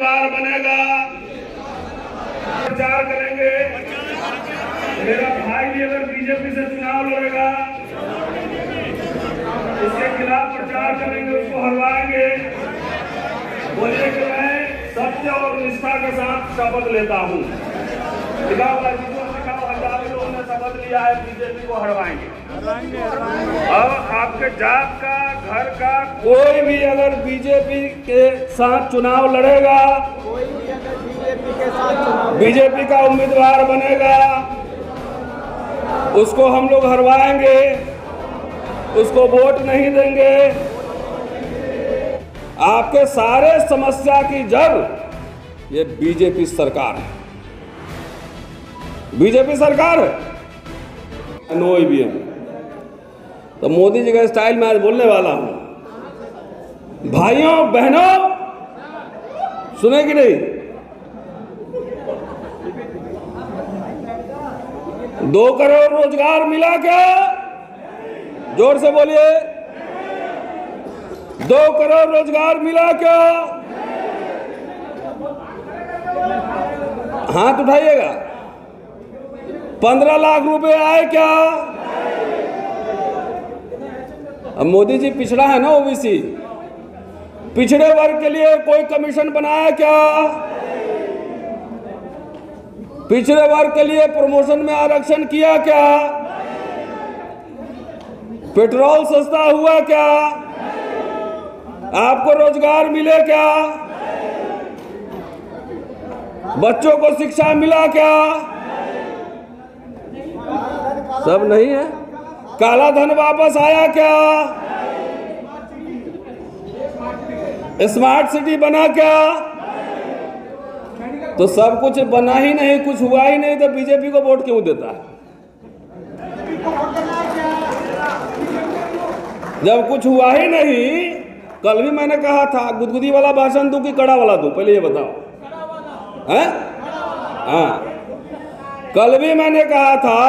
उम्मीदवार बनेगा, प्रचार करेंगे। मेरा भाई भी अगर बीजेपी से चुनाव लड़ेगा, उसके खिलाफ प्रचार करेंगे, उसको हरवाएंगे। बोलिए कि मैं सत्य और निष्ठा के साथ शपथ लेता हूँ। हजारों लोगों ने शपथ लिया है, बीजेपी को हरवाएंगे। अब आपके जात का, घर का कोई भी अगर बीजेपी के साथ चुनाव लड़ेगा, बीजेपी का उम्मीदवार बनेगा, उसको हम लोग हरवाएंगे, उसको वोट नहीं देंगे। आपके सारे समस्या की जड़ ये बीजेपी सरकार है। बीजेपी सरकार है, नो ईवीएम। तो मोदी जी का स्टाइल में आज बोलने वाला हूं। भाइयों बहनों, सुने कि नहीं? 2 करोड़ रोजगार मिला क्या? जोर से बोलिए। 2 करोड़ रोजगार मिला क्या? हाथ उठाइएगा। 15 लाख रुपए आए क्या? अब मोदी जी पिछड़ा है ना, ओबीसी, पिछड़े वर्ग के लिए कोई कमीशन बनाया क्या? पिछड़े वर्ग के लिए प्रमोशन में आरक्षण किया क्या? पेट्रोल सस्ता हुआ क्या? आपको रोजगार मिले क्या? बच्चों को शिक्षा मिला क्या? सब नहीं है। काला धन वापस आया क्या? स्मार्ट सिटी बना क्या? तो सब कुछ बना ही नहीं, कुछ हुआ ही नहीं, तो बीजेपी को वोट क्यों देता है? जब कुछ हुआ ही नहीं। कल भी मैंने कहा था, गुदगुदी वाला भाषण दूं कि कड़ा वाला दूं? पहले ये बताओ। हैं? हाँ, कल भी मैंने कहा था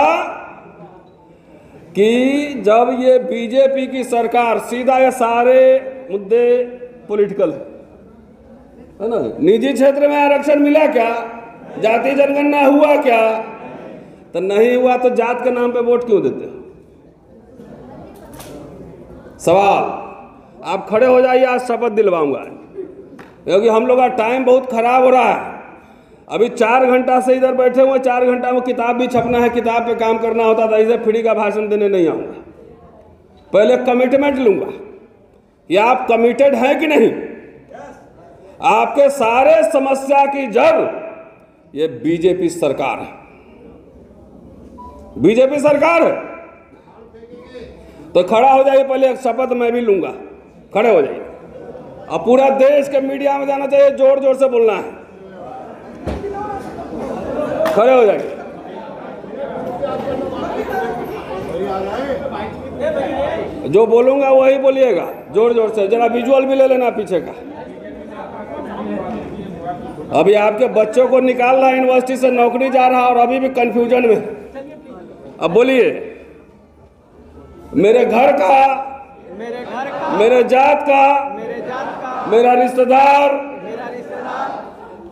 कि जब ये बीजेपी की सरकार, सीधा ये सारे मुद्दे पॉलिटिकल है ना। निजी क्षेत्र में आरक्षण मिला क्या? जाति जनगणना हुआ क्या? तो नहीं हुआ तो जात के नाम पे वोट क्यों देते हो? सवाल। आप खड़े हो जाइए, आज शपथ दिलवाऊंगा, क्योंकि हम लोग का टाइम बहुत खराब हो रहा है। अभी 4 घंटा से इधर बैठे हुए, 4 घंटा में किताब भी छपना है, किताब पे काम करना होता था। इसे फ्री का भाषण देने नहीं आऊंगा। पहले कमिटमेंट लूंगा कि आप कमिटेड हैं कि नहीं। आपके सारे समस्या की जड़ ये बीजेपी सरकार है। बीजेपी सरकार है। तो खड़ा हो जाइए, पहले एक शपथ मैं भी लूंगा। खड़े हो जाइए। अब पूरा देश के मीडिया में जाना चाहिए, जोर जोर से बोलना है। खड़े हो जाइए। जो बोलूंगा वही बोलिएगा, जोर जोर से। जरा विजुअल भी ले लेना पीछे का। अभी आपके बच्चों को निकाल रहा है, यूनिवर्सिटी से नौकरी जा रहा और अभी भी कंफ्यूजन में। अब बोलिए, मेरे घर का, मेरे जात का, मेरा रिश्तेदार,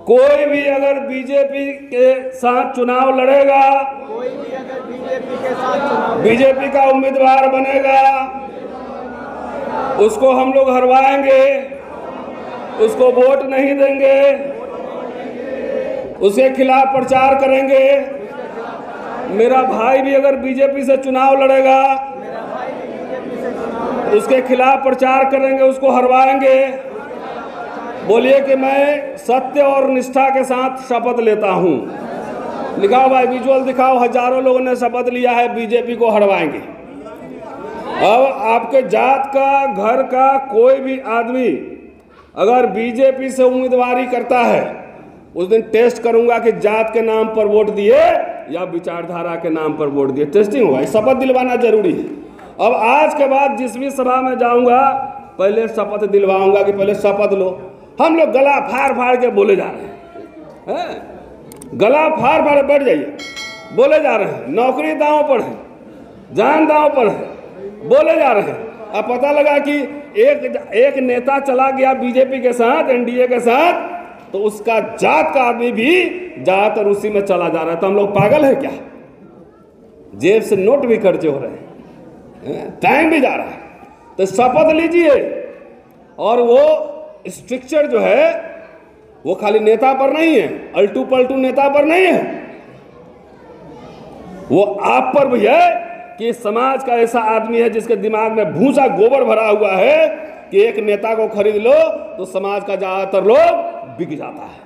कोई भी अगर बीजेपी के साथ चुनाव लड़ेगा, बीजेपी का उम्मीदवार बनेगा, उसको हम लोग हरवाएंगे, उसको वोट नहीं देंगे, उसके खिलाफ प्रचार करेंगे। मेरा भाई भी अगर बीजेपी से चुनाव लड़ेगा, उसके खिलाफ प्रचार करेंगे, उसको हरवाएंगे। बोलिए कि मैं सत्य और निष्ठा के साथ शपथ लेता हूं। लिखाओ भाई, विजुअल दिखाओ। हजारों लोगों ने शपथ लिया है, बीजेपी को हरवाएंगे। अब आपके जात का, घर का कोई भी आदमी अगर बीजेपी से उम्मीदवारी करता है, उस दिन टेस्ट करूंगा कि जात के नाम पर वोट दिए या विचारधारा के नाम पर वोट दिए। टेस्टिंग होगा, शपथ दिलवाना जरूरी है। अब आज के बाद जिस भी सभा में जाऊंगा, पहले शपथ दिलवाऊंगा कि पहले शपथ लो। हम लोग गला फाड़ फाड़ के बोले जा रहे हैं। गला फाड़ फाड़ बैठ जाइए, बोले जा रहे हैं। नौकरी दांव पर है, जान दांव पर है, बोले जा रहे हैं। अब पता लगा कि एक नेता चला गया बीजेपी के साथ, एनडीए के साथ, तो उसका जात का आदमी भी ज्यादातर उसी में चला जा रहा है। तो हम लोग पागल है क्या? जेब से नोट भी खर्चे हो रहे हैं, टाइम भी जा रहा है। तो शपथ लीजिए। और वो स्ट्रक्चर जो है वो खाली नेता पर नहीं है, अल्टू पलटू नेता पर नहीं है, वो आप पर भी है कि समाज का ऐसा आदमी है जिसके दिमाग में भूसा गोबर भरा हुआ है कि एक नेता को खरीद लो तो समाज का ज्यादातर लोग बिक जाता है।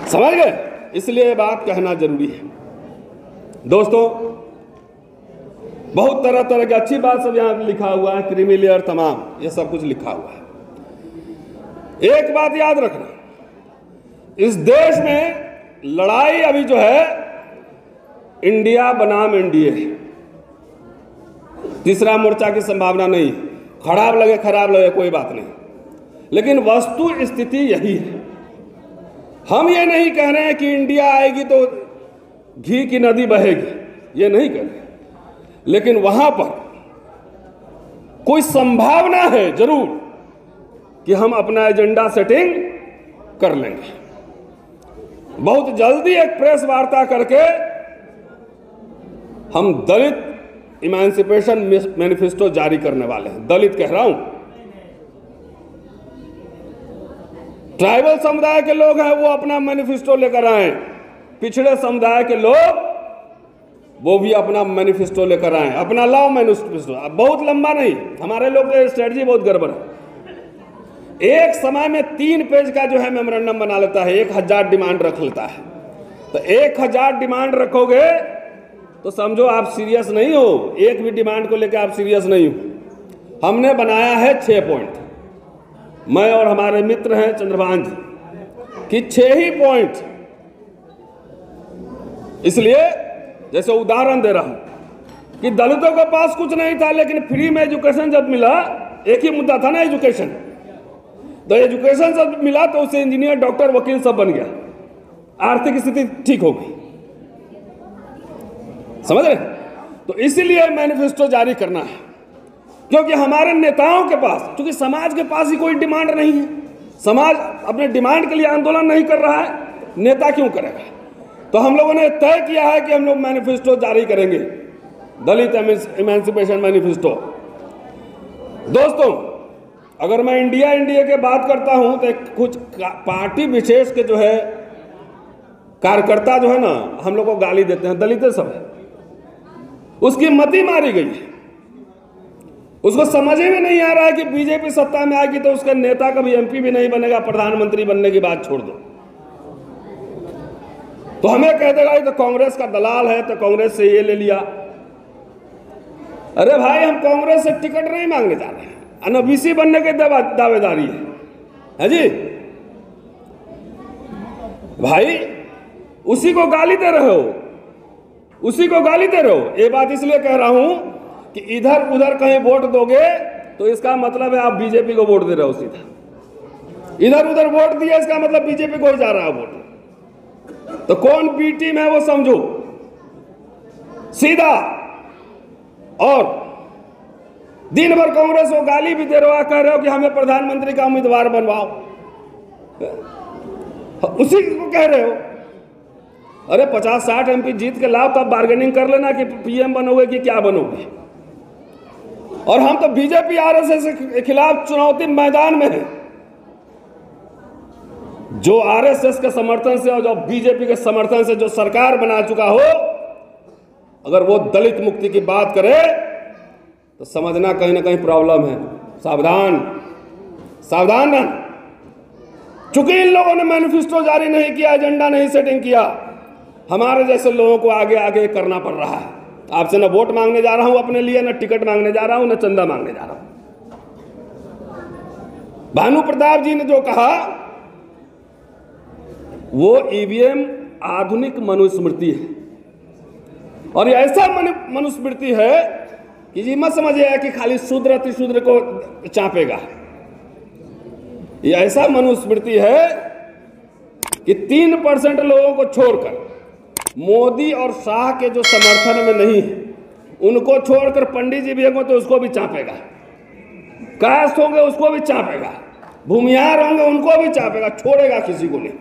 समझ गए? इसलिए ये बात कहना जरूरी है। दोस्तों, बहुत तरह तरह की अच्छी बात सब यहां लिखा हुआ है, क्रीमी लेयर तमाम, ये सब कुछ लिखा हुआ है। एक बात याद रखना, इस देश में लड़ाई अभी जो है इंडिया बनाम एनडीए है। तीसरा मोर्चा की संभावना नहीं। खराब लगे कोई बात नहीं, लेकिन वस्तु स्थिति यही है। हम ये नहीं कह रहे हैं कि इंडिया आएगी तो घी की नदी बहेगी, ये नहीं कह रहे, लेकिन वहां पर कोई संभावना है जरूर कि हम अपना एजेंडा सेटिंग कर लेंगे। बहुत जल्दी एक प्रेस वार्ता करके हम दलित इमांसिपेशन मैनिफेस्टो जारी करने वाले हैं। दलित कह रहा हूं, ट्राइबल समुदाय के लोग हैं वो अपना मैनिफेस्टो लेकर आए, पिछड़े समुदाय के लोग वो भी अपना मैनिफेस्टो लेकर आए, अपना लाओ मैनिफेस्टो। अब बहुत लंबा नहीं, हमारे लोग का स्ट्रेटजी बहुत गड़बड़ है। एक समय में 3 पेज का जो है मेमोरेंडम बना लेता है, 1000 डिमांड रख लेता है। तो 1000 डिमांड रखोगे तो समझो आप सीरियस नहीं हो, एक भी डिमांड को लेकर आप सीरियस नहीं हो। हमने बनाया है 6 पॉइंट, मैं और हमारे मित्र हैं चंद्रभान जी कि 6 ही पॉइंट। इसलिए जैसे उदाहरण दे रहा हूं कि दलितों के पास कुछ नहीं था, लेकिन फ्री में एजुकेशन जब मिला, एक ही मुद्दा था ना एजुकेशन, तो एजुकेशन जब मिला तो उसे इंजीनियर, डॉक्टर, वकील सब बन गया, आर्थिक स्थिति ठीक हो गई। समझ रहे? तो इसीलिए मैनिफेस्टो जारी करना है, क्योंकि हमारे नेताओं के पास, क्योंकि समाज के पास ही कोई डिमांड नहीं है, समाज अपने डिमांड के लिए आंदोलन नहीं कर रहा है, नेता क्यों करेगा? तो हम लोगों ने तय किया है कि हम लोग मैनिफेस्टो जारी करेंगे, दलित इमेंसिपेशन मैनिफेस्टो। दोस्तों, अगर मैं इंडिया की बात करता हूं तो कुछ पार्टी विशेष के जो है कार्यकर्ता जो है ना, हम लोग को गाली देते हैं, दलित सब है, उसकी मति मारी गई है। उसको समझ में नहीं आ रहा है कि बीजेपी सत्ता में आएगी तो उसका नेता कभी एमपी भी नहीं बनेगा, प्रधानमंत्री बनने की बात छोड़ दो। तो हमें कह देगा तो कांग्रेस का दलाल है, तो कांग्रेस से ये ले लिया। अरे भाई, हम कांग्रेस से टिकट नहीं मांगने जा रहे हैं, बीसी बनने की दावेदारी है जी। भाई, उसी को गाली दे रहे हो, उसी को गाली दे रहे हो। ये बात इसलिए कह रहा हूं कि इधर उधर कहीं वोट दोगे तो इसका मतलब है आप बीजेपी को वोट दे रहे हो सीधा। इधर उधर वोट दिया इसका मतलब बीजेपी को ही जा रहा है वोट। तो कौन बी टीम है वो समझो सीधा। और दिन भर कांग्रेस को गाली भी दे रहे हो, कह रहे हो कि हमें प्रधानमंत्री का उम्मीदवार बनवाओ, उसी को कह रहे हो। अरे 50-60 एमपी जीत के लाओ, तब बार्गेनिंग कर लेना कि पीएम बनोगे कि क्या बनोगे। और हम तो बीजेपी आरएसएस के खिलाफ चुनौती मैदान में है। जो आरएसएस के समर्थन से और जो बीजेपी के समर्थन से जो सरकार बना चुका हो, अगर वो दलित मुक्ति की बात करे तो समझना कहीं ना कहीं प्रॉब्लम है। सावधान, सावधान रहना। चूंकि इन लोगों ने मैनिफेस्टो जारी नहीं किया, एजेंडा नहीं सेटिंग किया, हमारे जैसे लोगों को आगे आगे करना पड़ रहा है। आपसे न वोट मांगने जा रहा हूं अपने लिए, न टिकट मांगने जा रहा हूं, न चंदा मांगने जा रहा हूं। भानु प्रताप जी ने जो कहा वो ईवीएम आधुनिक मनुस्मृति है। और ये ऐसा मनुस्मृति है कि जी मत समझिए कि खाली शूद्र अतिशूद्र को चापेगा। ये ऐसा मनुस्मृति है कि 3% लोगों को छोड़कर, मोदी और शाह के जो समर्थन में नहीं है उनको छोड़कर, पंडित जी भी होंगे तो उसको भी चापेगा, कास्ट होंगे उसको भी चापेगा, भूमिहार होंगे उनको भी चापेगा, छोड़ेगा किसी को नहीं।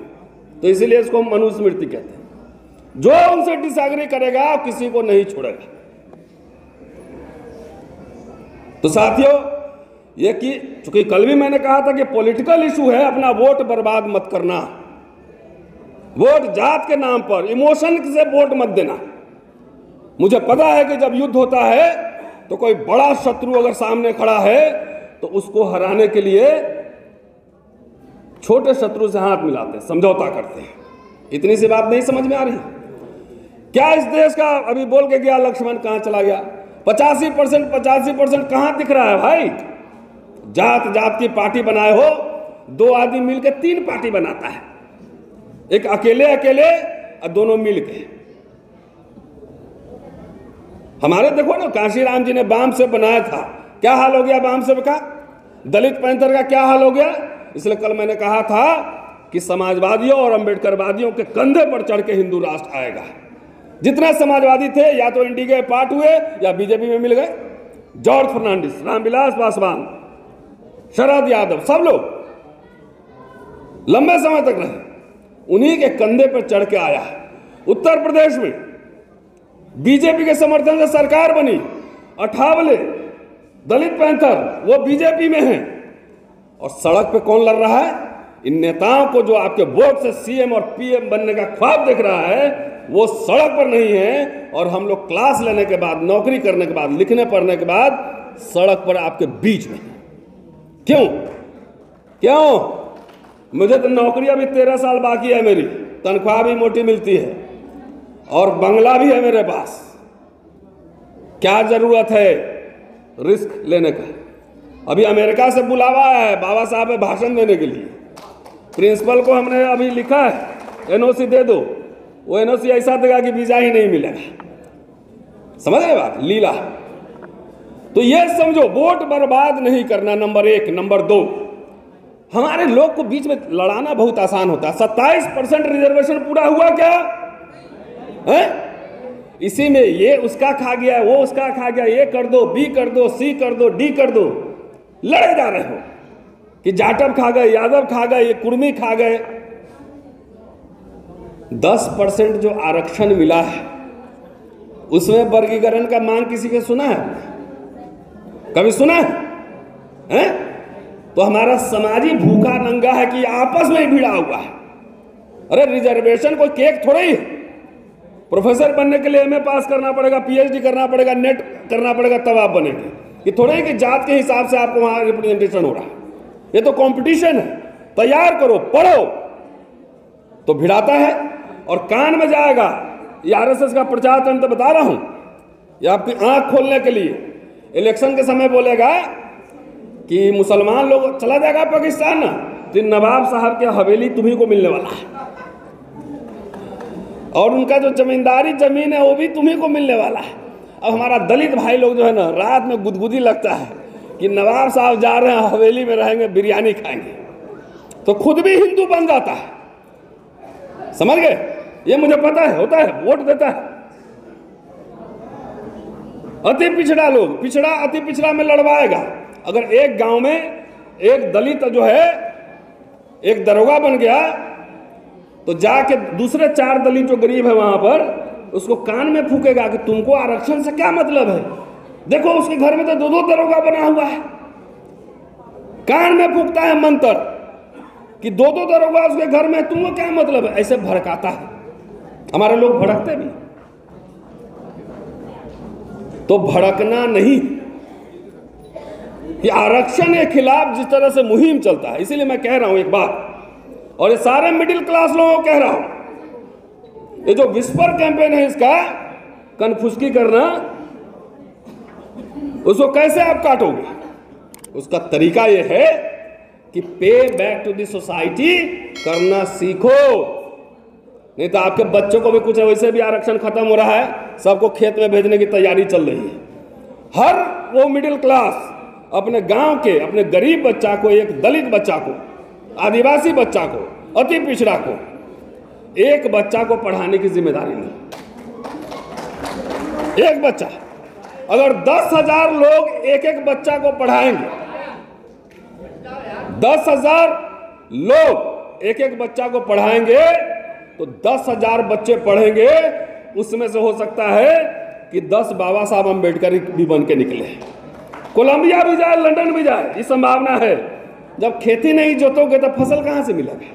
तो इसीलिए इसको मनुस्मृति कहते हैं। जो उनसे डिसएग्री करेगा किसी को नहीं छोड़ेगा। तो साथियों, ये कि चूंकि कल भी मैंने कहा था कि पॉलिटिकल इशू है, अपना वोट बर्बाद मत करना। वोट जात के नाम पर इमोशन से वोट मत देना। मुझे पता है कि जब युद्ध होता है तो कोई बड़ा शत्रु अगर सामने खड़ा है तो उसको हराने के लिए छोटे शत्रु से हाथ मिलाते हैं, समझौता करते हैं। इतनी सी बात नहीं समझ में आ रही? क्या इस देश का, अभी बोल के गया लक्ष्मण, कहां चला गया? 85% कहां दिख रहा है भाई? जात जात की पार्टी बनाए हो, दो आदमी मिलकर 3 पार्टी बनाता है, एक अकेले और दोनों मिलके। हमारे देखो ना, कांशीराम जी ने वाम से बनाया था, क्या हाल हो गया वाम से का? दलित पैंथर का क्या हाल हो गया? इसलिए कल मैंने कहा था कि समाजवादियों और अंबेडकरवादियों के कंधे पर चढ़ के हिंदू राष्ट्र आएगा। जितने समाजवादी थे या तो एनडीए के पार्ट हुए या बीजेपी में मिल गए। जॉर्ज फर्नांडिस, रामविलास पासवान, शरद यादव, सब लोग लंबे समय तक रहे, उन्हीं के कंधे पर चढ़ के आया। उत्तर प्रदेश में बीजेपी के समर्थन से सरकार बनी, अठावले दलित पैंथर वो बीजेपी में हैं, और सड़क पे कौन लड़ रहा है? इन नेताओं को जो आपके वोट से सीएम और पीएम बनने का ख्वाब देख रहा है, वो सड़क पर नहीं है। और हम लोग क्लास लेने के बाद, नौकरी करने के बाद, लिखने पढ़ने के बाद सड़क पर आपके बीच में। क्यों? मुझे तो नौकरी अभी 13 साल बाकी है, मेरी तनख्वाह भी मोटी मिलती है और बंगला भी है मेरे पास। क्या जरूरत है रिस्क लेने का? अभी अमेरिका से बुलावा आया है बाबा साहब में भाषण देने के लिए। प्रिंसिपल को हमने अभी लिखा है एनओसी दे दो, वो एनओसी ऐसा देगा कि वीजा ही नहीं मिलेगा। समझ गए बात? लीला। तो ये समझो, वोट बर्बाद नहीं करना, नंबर 1। नंबर 2, हमारे लोग को बीच में लड़ाना बहुत आसान होता है। 27% रिजर्वेशन पूरा हुआ क्या है? इसी में ये उसका खा गया, वो उसका खा गया, ये कर दो, बी कर दो, सी कर दो, डी कर दो, लड़े जा रहे हो कि जाटव खा गए, यादव खा गए, ये कुर्मी खा गए। 10% जो आरक्षण मिला है उसमें वर्गीकरण का मांग किसी के सुना है? कभी सुना है? तो हमारा समाजी भूखा नंगा है कि आपस में ही भिड़ा हुआ है। अरे रिजर्वेशन कोई केक थोड़ा ही है। प्रोफेसर बनने के लिए एमए पास करना पड़ेगा, पीएचडी करना पड़ेगा, नेट करना पड़ेगा, तब आप बनेंगे। ये थोड़े ही कि जात के हिसाब से आपको वहां रिप्रेजेंटेशन हो रहा है। ये तो कंपटीशन है। तैयार करो, पढ़ो, तो भिड़ाता है और कान में जाएगा। ये आरएसएस का प्रचार तंत्र बता रहा हूं, ये आपकी आंख खोलने के लिए। इलेक्शन के समय बोलेगा कि मुसलमान लोग चला जाएगा पाकिस्तान ना, तो नवाब साहब के हवेली तुम्ही को मिलने वाला है, और उनका जो जमींदारी जमीन है वो भी तुम्ही को मिलने वाला है। अब हमारा दलित भाई लोग जो है ना, रात में गुदगुदी लगता है कि नवाब साहब जा रहे हैं, हवेली में रहेंगे, बिरयानी खाएंगे, तो खुद भी हिंदू बन जाता है। समझ गए? ये मुझे पता है, होता है, वोट देता है। अति पिछड़ा लोग पिछड़ा अति पिछड़ा में लड़वाएगा। अगर एक गांव में एक दलित जो है एक दरोगा बन गया, तो जाके दूसरे 4 दलित जो गरीब है वहां पर उसको कान में फूकेगा कि तुमको आरक्षण से क्या मतलब है। देखो उसके घर में तो 2-2 दरोगा बना हुआ है। कान में फूकता है मंत्र कि 2-2 दरोगा उसके घर में, तुमको क्या मतलब है। ऐसे भड़काता है। हमारे लोग भड़कते भी, तो भड़कना नहीं कि आरक्षण के खिलाफ जिस तरह से मुहिम चलता है। इसीलिए मैं कह रहा हूं एक बात, और ये सारे मिडिल क्लास लोगों को कह रहा हूं, ये जो विस्पर कैंपेन है इसका कनफुसकी करना, उसको कैसे आप काटोगे? उसका तरीका ये है कि पे बैक टू द सोसाइटी करना सीखो। नहीं तो आपके बच्चों को भी कुछ है, वैसे भी आरक्षण खत्म हो रहा है, सबको खेत में भेजने की तैयारी चल रही है। हर वो मिडिल क्लास अपने गांव के अपने गरीब बच्चा को, एक दलित बच्चा को, आदिवासी बच्चा को, अति पिछड़ा को, एक बच्चा को पढ़ाने की जिम्मेदारी नहीं। एक बच्चा, अगर 10,000 लोग एक एक बच्चा को पढ़ाएंगे, 10,000 लोग एक एक बच्चा को पढ़ाएंगे तो 10,000 बच्चे पढ़ेंगे, उसमें से हो सकता है कि 10 बाबा साहब अम्बेडकर भी बन के निकले, कोलंबिया भी जाए, लंदन भी जाए, ये संभावना है। जब खेती नहीं जोतोगे तो फसल कहां से मिलेगा?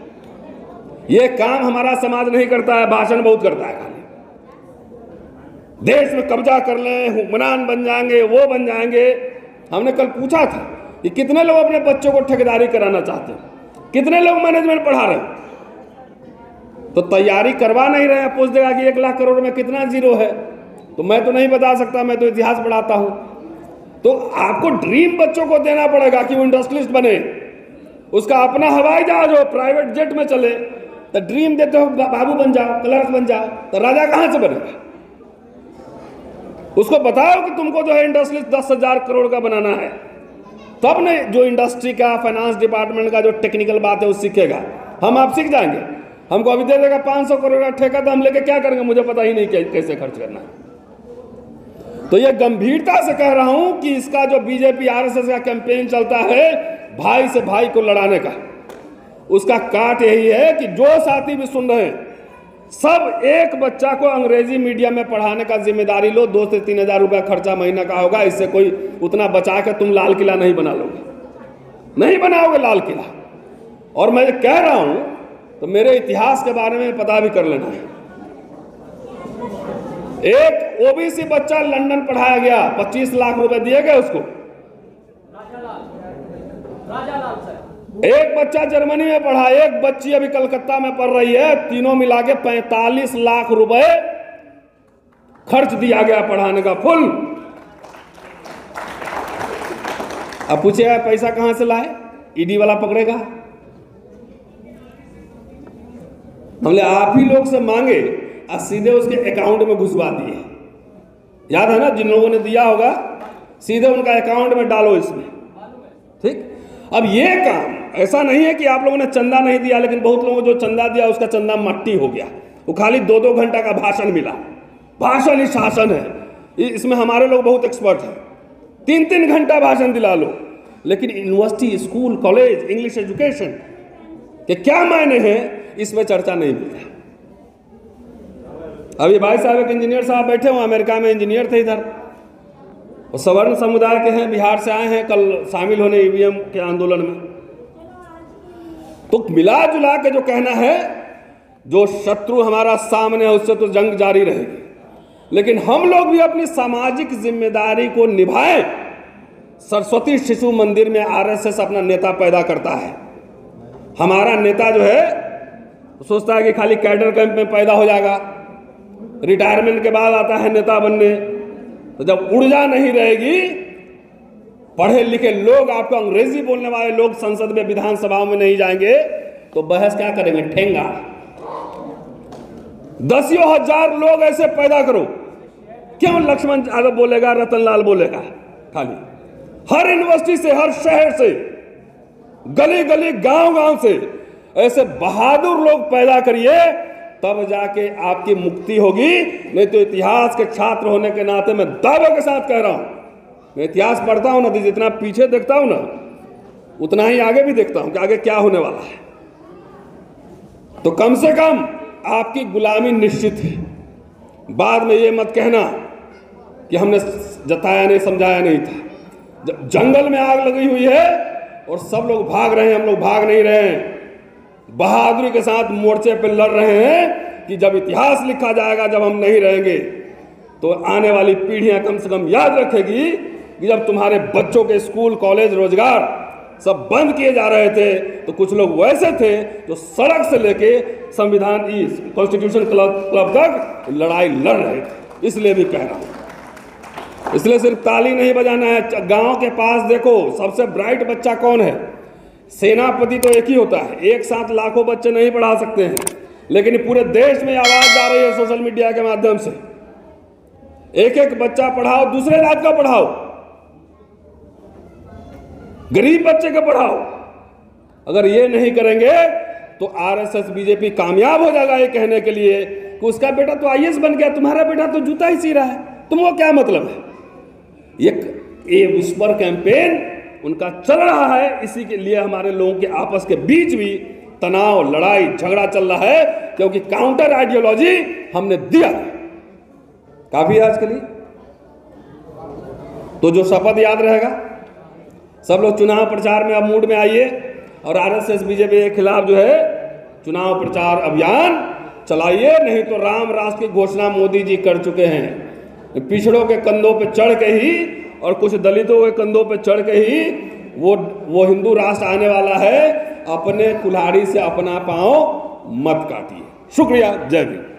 ये काम हमारा समाज नहीं करता है, भाषण बहुत करता है खाली। देश में कब्जा कर लें, हुक्मरान बन जाएंगे, वो बन जाएंगे। हमने कल पूछा था कि कितने लोग अपने बच्चों को ठेकेदारी कराना चाहते हैं, कितने लोग मैनेजमेंट पढ़ा रहे हैं, तो तैयारी करवा नहीं रहे हैं। पूछ देगा कि 1 लाख करोड़ में कितना जीरो है, तो मैं तो नहीं बता सकता, मैं तो इतिहास पढ़ाता हूं। तो आपको ड्रीम बच्चों को देना पड़ेगा कि वो इंडस्ट्रियलिस्ट बने, उसका अपना हवाई जहाज हो, प्राइवेट जेट में चले। तो ड्रीम देते हो बाबू बन जाओ, क्लर्क बन जाओ, तो राजा कहां से बनेगा? उसको बताओ कि तुमको जो है इंडस्ट्रियलिस्ट 10,000 करोड़ का बनाना है, तब ने जो इंडस्ट्री का, फाइनेंस डिपार्टमेंट का जो टेक्निकल बात है वो सीखेगा। हम आप सीख जाएंगे। हमको अभी दे देगा 500 करोड़ का ठेका, तो हम लेके क्या करेंगे? मुझे पता ही नहीं कैसे खर्च करना है। तो ये गंभीरता से कह रहा हूं कि इसका जो बीजेपी आरएसएस का कैंपेन चलता है भाई से भाई को लड़ाने का, उसका काट यही है कि जो साथी भी सुन रहे हैं, सब एक बच्चा को अंग्रेजी मीडियम में पढ़ाने का जिम्मेदारी लो। 2 से 3 हज़ार रुपया खर्चा महीना का होगा। इससे कोई उतना बचा के तुम लाल किला नहीं बना लोगे, नहीं बनाओगे लाल किला। और मैं कह रहा हूं तो मेरे इतिहास के बारे में पता भी कर लेना है। एक ओबीसी बच्चा लंदन पढ़ाया गया, 25 लाख रुपए दिए गए उसको। एक बच्चा जर्मनी में पढ़ा, एक बच्ची अभी कलकत्ता में पढ़ रही है। तीनों मिला के 45 लाख रुपए खर्च दिया गया पढ़ाने का, फुल। अब पूछेगा पैसा कहां से लाए? ईडी वाला पकड़ेगा। हमने आप ही लोग से मांगे और सीधे उसके अकाउंट में घुसवा दिए। याद है ना? जिन लोगों ने दिया होगा सीधे उनका अकाउंट में डालो इसमें, ठीक। अब ये काम ऐसा नहीं है कि आप लोगों ने चंदा नहीं दिया, लेकिन बहुत लोगों को जो चंदा दिया उसका चंदा मट्टी हो गया। वो खाली 2-2 घंटा का भाषण मिला। भाषण ही शासन है, इसमें हमारे लोग बहुत एक्सपर्ट हैं। 3-3 घंटा भाषण दिला लो, लेकिन university, school, college, English education के क्या मायने हैं, इसमें चर्चा नहीं मिलता। अभी भाई साहब एक इंजीनियर साहब बैठे हुए, अमेरिका में इंजीनियर थे इधर, और सवर्ण समुदाय के हैं, बिहार से आए हैं कल शामिल होने ईवीएम के आंदोलन में। तो मिला जुला के जो कहना है, जो शत्रु हमारा सामने है उससे तो जंग जारी रहेगी, लेकिन हम लोग भी अपनी सामाजिक जिम्मेदारी को निभाएं। सरस्वती शिशु मंदिर में आरएसएस अपना नेता पैदा करता है। हमारा नेता जो है सोचता है कि खाली कैडर कैंप में पैदा हो जाएगा, रिटायरमेंट के बाद आता है नेता बनने। तो जब ऊर्जा नहीं रहेगी, पढ़े लिखे लोग, आपको अंग्रेजी बोलने वाले लोग संसद में, विधानसभा में नहीं जाएंगे, तो बहस क्या करेंगे? ठेंगा। 10,000 लोग ऐसे पैदा करो। क्यों लक्ष्मण यादव बोलेगा, रतनलाल बोलेगा? खाली हर यूनिवर्सिटी से, हर शहर से, गली गली, गांव गांव से ऐसे बहादुर लोग पैदा करिए, तब जाके आपकी मुक्ति होगी। नहीं तो इतिहास के छात्र होने के नाते मैं दावे के साथ कह रहा हूं, मैं इतिहास पढ़ता हूं ना, तो जितना पीछे देखता हूं ना, उतना ही आगे भी देखता हूं कि आगे क्या होने वाला है। तो कम से कम आपकी गुलामी निश्चित है। बाद में ये मत कहना कि हमने जताया नहीं, समझाया नहीं था। जब जंगल में आग लगी हुई है और सब लोग भाग रहे हैं, हम लोग भाग नहीं रहे हैं, बहादुरी के साथ मोर्चे पर लड़ रहे हैं कि जब इतिहास लिखा जाएगा, जब हम नहीं रहेंगे, तो आने वाली पीढ़ियां कम से कम याद रखेगी कि जब तुम्हारे बच्चों के स्कूल, कॉलेज, रोजगार सब बंद किए जा रहे थे, तो कुछ लोग वैसे थे जो सड़क से लेके संविधान, कॉन्स्टिट्यूशन क्लब तक लड़ाई लड़ रहे थे। इसलिए भी कह रहा हूं, इसलिए सिर्फ ताली नहीं बजाना है। गांव के पास देखो, सबसे ब्राइट बच्चा कौन है? सेनापति तो एक ही होता है, एक साथ लाखों बच्चे नहीं पढ़ा सकते हैं, लेकिन पूरे देश में आवाज जा रही है सोशल मीडिया के माध्यम से। एक एक बच्चा पढ़ाओ, दूसरे राज्य का पढ़ाओ, गरीब बच्चे का पढ़ाओ। अगर ये नहीं करेंगे तो आरएसएस, बीजेपी कामयाब हो जाएगा ये कहने के लिए कि उसका बेटा तो आईएएस बन गया, तुम्हारा बेटा तो जूता ही सी रहा है, तुमको क्या मतलब है? ये विस्पर कैंपेन उनका चल रहा है। इसी के लिए हमारे लोगों के आपस के बीच भी तनाव, लड़ाई, झगड़ा चल रहा है, क्योंकि काउंटर आइडियोलॉजी हमने दिया। काफी है आज के लिए। तो जो शपथ याद रहेगा, सब लोग चुनाव प्रचार में अब मूड में आइए और आरएसएस बीजेपी के खिलाफ जो है चुनाव प्रचार अभियान चलाइए। नहीं तो राम राष्ट्र की घोषणा मोदी जी कर चुके हैं। पिछड़ों के कंधों पे चढ़ के ही और कुछ दलितों के कंधों पे चढ़ के ही वो हिंदू राष्ट्र आने वाला है। अपने कुल्हाड़ी से अपना पांव मत काटिए। शुक्रिया। जय भीम।